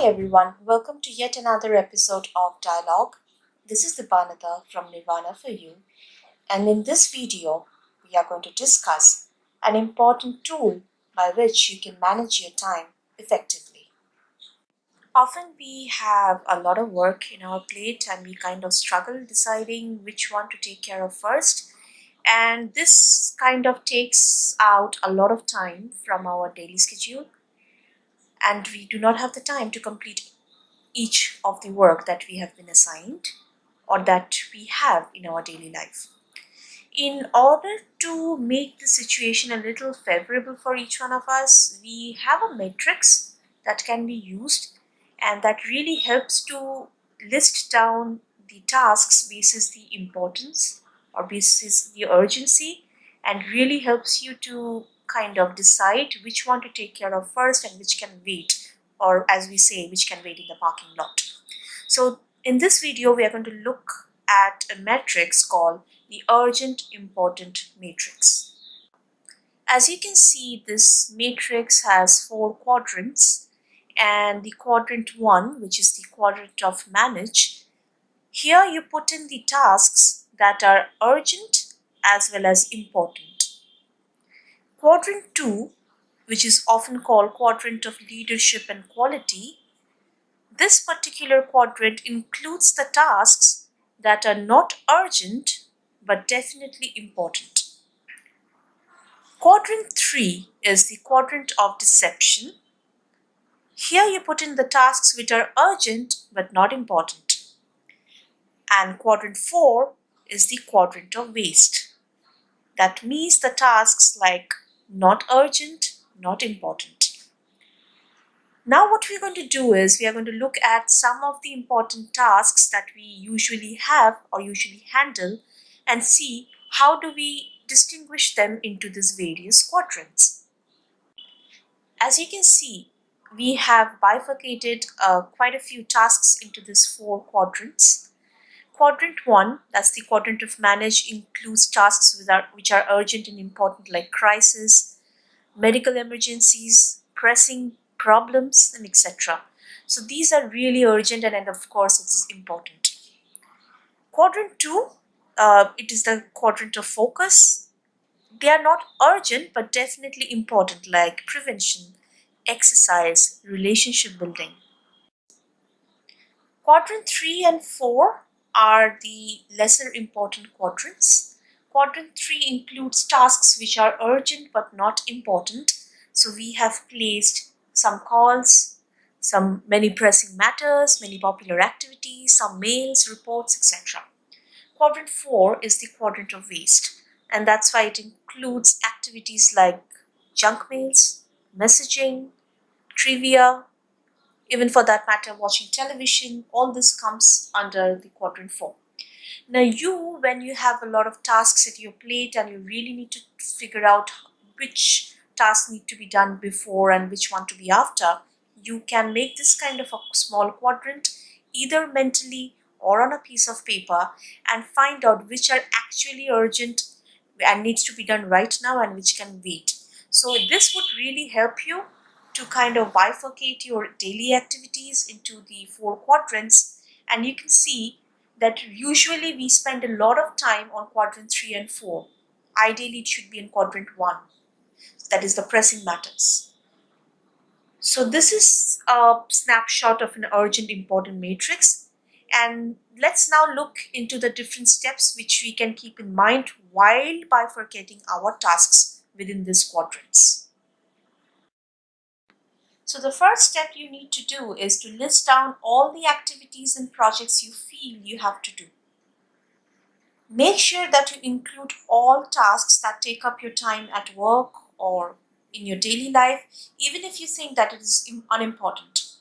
Hi everyone, welcome to yet another episode of Dialogue. This is Dipanata from Nirvana for you, and in this video, we are going to discuss an important tool by which you can manage your time effectively. Often we have a lot of work in our plate and we kind of struggle deciding which one to take care of first, and this kind of takes out a lot of time from our daily schedule, and we do not have the time to complete each of the work that we have been assigned or that we have in our daily life. In order to make the situation a little favorable for each one of us, we have a matrix that can be used and that really helps to list down the tasks basis the importance or basis the urgency, and really helps you to kind of decide which one to take care of first and which can wait, or as we say, which can wait in the parking lot. So in this video, we are going to look at a matrix called the urgent important matrix. As you can see, this matrix has 4 quadrants, and the quadrant 1, which is the quadrant of manage, here you put in the tasks that are urgent as well as important. Quadrant 2, which is often called quadrant of leadership and quality, this particular quadrant includes the tasks that are not urgent but definitely important. Quadrant 3 is the quadrant of deception. Here you put in the tasks which are urgent but not important. And quadrant 4 is the quadrant of waste. That means the tasks like not urgent, not important. Now what we're going to do is we are going to look at some of the important tasks that we usually have or usually handle and see how do we distinguish them into these various quadrants. As you can see, we have bifurcated quite a few tasks into these 4 quadrants. Quadrant 1, that's the quadrant of manage, includes tasks which are urgent and important like crisis, medical emergencies, pressing problems, and etc. So these are really urgent and of course it is important. Quadrant 2, it is the quadrant of focus. They are not urgent but definitely important like prevention, exercise, relationship building. Quadrant 3 and 4 are the lesser important quadrants. Quadrant 3 includes tasks which are urgent but not important. So we have placed some calls, many pressing matters, many popular activities, some mails, reports, etc. Quadrant 4 is the quadrant of waste, and that's why it includes activities like junk mails, messaging, trivia, even for that matter watching television. All this comes under the quadrant 4. Now when you have a lot of tasks at your plate and you really need to figure out which tasks need to be done before and which one to be after, you can make this kind of a small quadrant either mentally or on a piece of paper and find out which are actually urgent and needs to be done right now and which can wait. So this would really help you to kind of bifurcate your daily activities into the 4 quadrants, and you can see that usually we spend a lot of time on quadrant 3 and 4. Ideally it should be in quadrant 1, that is the pressing matters. So this is a snapshot of an urgent important matrix, and let's now look into the different steps which we can keep in mind while bifurcating our tasks within these quadrants. So the first step you need to do is to list down all the activities and projects you feel you have to do. Make sure that you include all tasks that take up your time at work or in your daily life, even if you think that it is unimportant.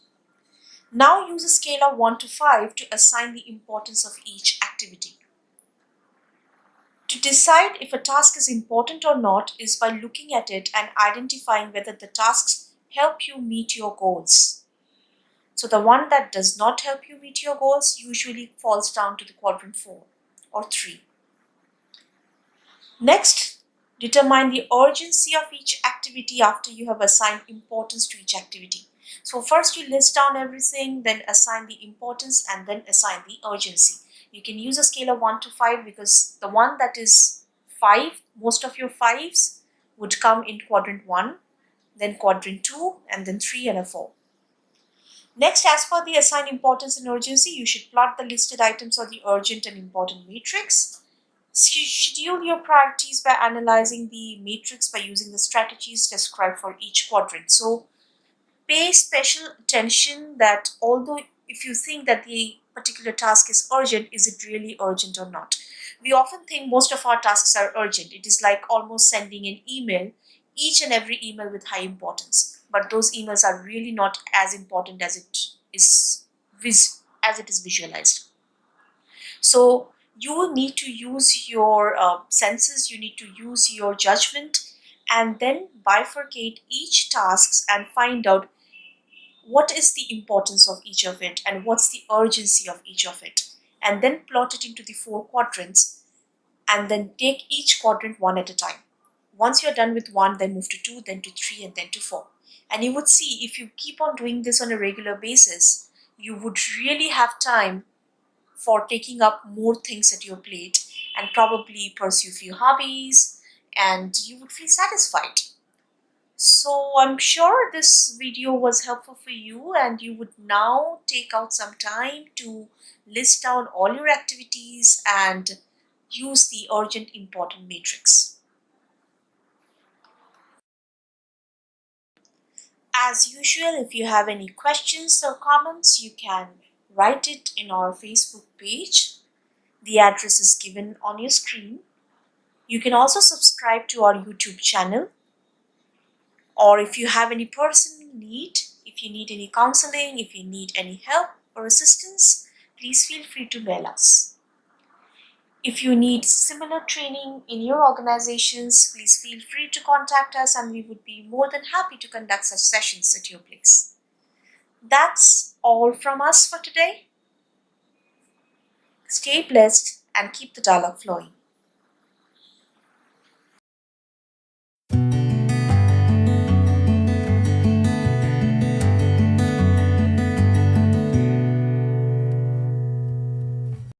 Now use a scale of 1 to 5 to assign the importance of each activity. To decide if a task is important or not is by looking at it and identifying whether the tasks help you meet your goals. So the one that does not help you meet your goals usually falls down to the quadrant 4 or 3. Next, determine the urgency of each activity after you have assigned importance to each activity. So first you list down everything, then assign the importance, and then assign the urgency. You can use a scale of 1 to 5 because the one that is 5, most of your 5s would come in quadrant 1, then quadrant 2, and then 3 and a 4. Next, as for the assigned importance and urgency, you should plot the listed items on the urgent and important matrix. Schedule your priorities by analyzing the matrix by using the strategies described for each quadrant. So pay special attention that although if you think that the particular task is urgent, is it really urgent or not? We often think most of our tasks are urgent. It is like almost sending an email, each and every email with high importance. But those emails are really not as important as it is visualized. So you need to use your senses, you need to use your judgment, and then bifurcate each tasks and find out what is the importance of each of it and what's the urgency of each of it, and then plot it into the 4 quadrants, and then take each quadrant one at a time. Once you're done with 1, then move to 2, then to 3, and then to 4. And you would see, if you keep on doing this on a regular basis, you would really have time for taking up more things at your plate and probably pursue few hobbies, and you would feel satisfied. So I'm sure this video was helpful for you, and you would now take out some time to list down all your activities and use the urgent important matrix. As usual, if you have any questions or comments, you can write it in our Facebook page. The address is given on your screen. You can also subscribe to our YouTube channel, or if you have any personal need, if you need any counseling, if you need any help or assistance, please feel free to mail us. If you need similar training in your organizations, please feel free to contact us, and we would be more than happy to conduct such sessions at your place. That's all from us for today. Stay blessed and keep the dialogue flowing.